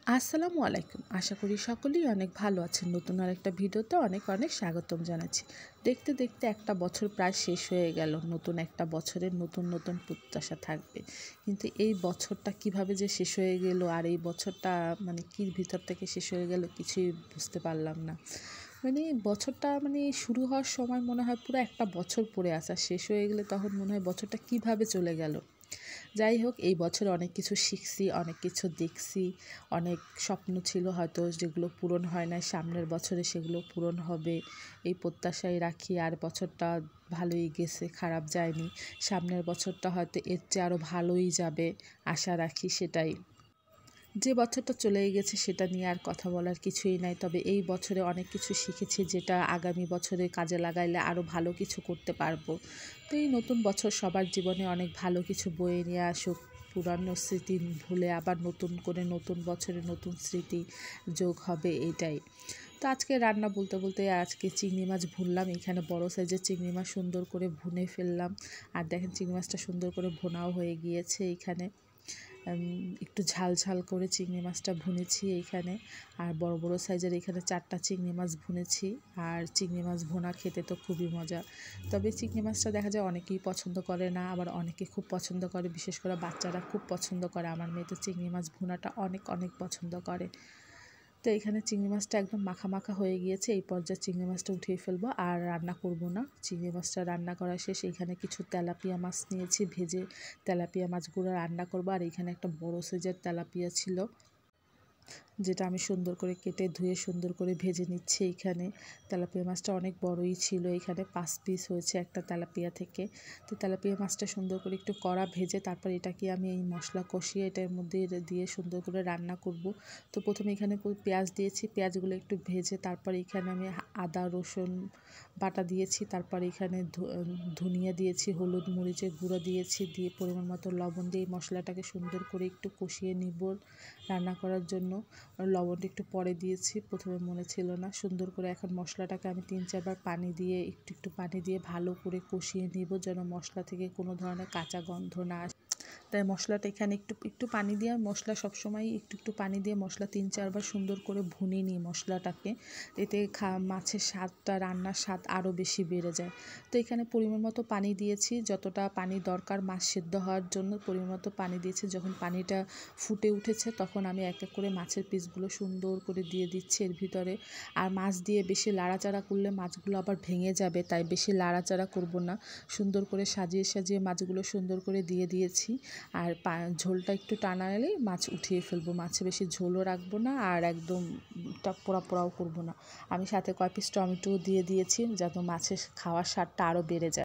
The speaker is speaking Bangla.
আসসালামু আলাইকুম। আশা করি সকলেই অনেক ভালো আছেন। নতুন আরেকটা ভিডিওতে অনেক অনেক স্বাগতম জানাচ্ছি। দেখতে দেখতে একটা বছর প্রায় শেষ হয়ে গেল। নতুন একটা বছরের নতুন নতুন প্রত্যাশা থাকবে, কিন্তু এই বছরটা কিভাবে যে শেষ হয়ে গেল আর এই বছরটা কি ভিতর থেকে শেষ হয়ে গেল কিছুই বুঝতে পারলাম না। বছরটা শুরু হওয়ার সময় মনে হয় পুরো একটা বছর পড়ে আসা, শেষ হয়ে গেলে তখন মনে হয় বছরটা কিভাবে চলে গেল। যাই হোক, এই বছর অনেক কিছু শিখছি, অনেক কিছু দেখছি, অনেক স্বপ্ন ছিল হয়তো যেগুলো পূরণ হয় নাই, সামনের বছরে সেগুলো পূরণ হবে এই প্রত্যাশাই রাখি। আর বছরটা ভালোই গেছে, খারাপ যায়নি। সামনের বছরটা হয়তো এর চেয়ে আরও ভালোই যাবে, আশা রাখি সেটাই। যে বছরটা চলেই গেছে সেটা নিয়ে আর কথা বলার কিছুই নাই, তবে এই বছরে অনেক কিছু শিখেছি যেটা আগামী বছরে কাজে লাগাইলে আরও ভালো কিছু করতে পারবো। তো এই নতুন বছর সবার জীবনে অনেক ভালো কিছু বয়ে নিয়ে আসুক, পুরানো স্মৃতি ভুলে আবার নতুন করে নতুন বছরে নতুন স্মৃতি যোগ হবে, এইটাই। তো আজকে রান্না বলতে বলতে আজকে চিংড়ি মাছ ভুনলাম। এখানে বড় সাইজের চিংড়ি মাছ সুন্দর করে ভুনে ফেললাম। আর দেখেন চিংড়ি মাছটা সুন্দর করে ভুনাও হয়ে গিয়েছে। এইখানে একটু ঝাল ঝাল করে চিংড়ি মাছটা ভুনেছি এইখানে। আর বড় বড় সাইজের এখানে 4টা চিংড়ি মাছ ভুনেছি। আর চিংড়ি মাছ ভুনা খেতে তো খুবই মজা। তবে চিংড়ি মাছটা দেখা যায় অনেকেই পছন্দ করে না, আবার অনেকে খুব পছন্দ করে, বিশেষ করে বাচ্চারা খুব পছন্দ করে। আমার মেয়ে তো চিংড়ি মাছ ভুনাটা অনেক অনেক পছন্দ করে। তো এখানে চিংড়ি মাছটা একদম মাখা মাখা হয়ে গিয়েছে। এই পর্যায়ে চিংড়ি মাছটা উঠিয়ে ফেলবো, আর রান্না করব না। চিংড়ি মাছটা রান্না করা শেষ। এখানে কিছু তেলাপিয়া মাছ নিয়েছি, ভেজে তেলাপিয়া মাছগুলো রান্না করবো। আর এখানে একটা বড় সাইজের তেলাপিয়া ছিল, যেটা আমি সুন্দর করে কেটে ধুয়ে সুন্দর করে ভেজে নিচ্ছি। এইখানে তেলাপিয়া মাছটা অনেক বড়ই ছিল, এখানে 5 পিস হয়েছে একটা তেলাপিয়া থেকে। তো তেলাপিয়া মাছটা সুন্দর করে একটু কড়া ভেজে তারপর এটাকে আমি এই মশলা কষিয়ে এটার মধ্যে দিয়ে সুন্দর করে রান্না করব। তো প্রথমে এখানে পেঁয়াজ দিয়েছি, পেঁয়াজগুলো একটু ভেজে তারপর এখানে আমি আদা রসুন বাটা দিয়েছি। তারপর এখানে ধনিয়া দিয়েছি, হলুদ মরিচের গুঁড়ো দিয়েছি, দিয়ে পরিমাণ মতো লবণ দিয়ে মশলাটাকে সুন্দর করে একটু কষিয়ে নিব রান্না করার জন্য। লবণটা একটু পরে দিয়েছি, প্রথমে মনে ছিল না। সুন্দর করে এখন মশলাটাকে আমি 3-4 বার পানি দিয়ে একটু পানি দিয়ে ভালো করে কষিয়ে নিব, যেন মশলা থেকে কোনো ধরনের কাঁচা গন্ধ না আসে। তাই মশলাটা এখানে একটু পানি দিয়ে, মশলা সবসময় একটু পানি দিয়ে মশলা 3-4 বার সুন্দর করে ভুনে নিই মশলাটাকে। এতে মাছের স্বাদটা, রান্নার স্বাদ আরও বেশি বেড়ে যায়। তো এখানে পরিমাণ মতো পানি দিয়েছি, যতটা পানি দরকার মাছ সেদ্ধ হওয়ার জন্য পরিমাণ মতো পানি দিয়েছি। যখন পানিটা ফুটে উঠেছে তখন আমি এক এক করে মাছের পিসগুলো সুন্দর করে দিয়ে দিচ্ছি এর ভিতরে। আর মাছ দিয়ে বেশি লাড়াচাড়া করলে মাছগুলো আবার ভেঙে যাবে, তাই বেশি লাড়াচাড়া করব না। সুন্দর করে সাজিয়ে সাজিয়ে মাছগুলো সুন্দর করে দিয়ে দিয়েছি। আর ঝোলটা একটু টানা এলেই মাছ উঠিয়ে ফেলবো। মাছে বেশি ঝোলও রাখবো না, আর একদম পোড়া পোড়াও করবো না। আমি সাথে কয় পিস টমেটোও দিয়ে দিয়েছি, যাতে মাছের খাওয়ার স্বাদটা আরও বেড়ে যায়।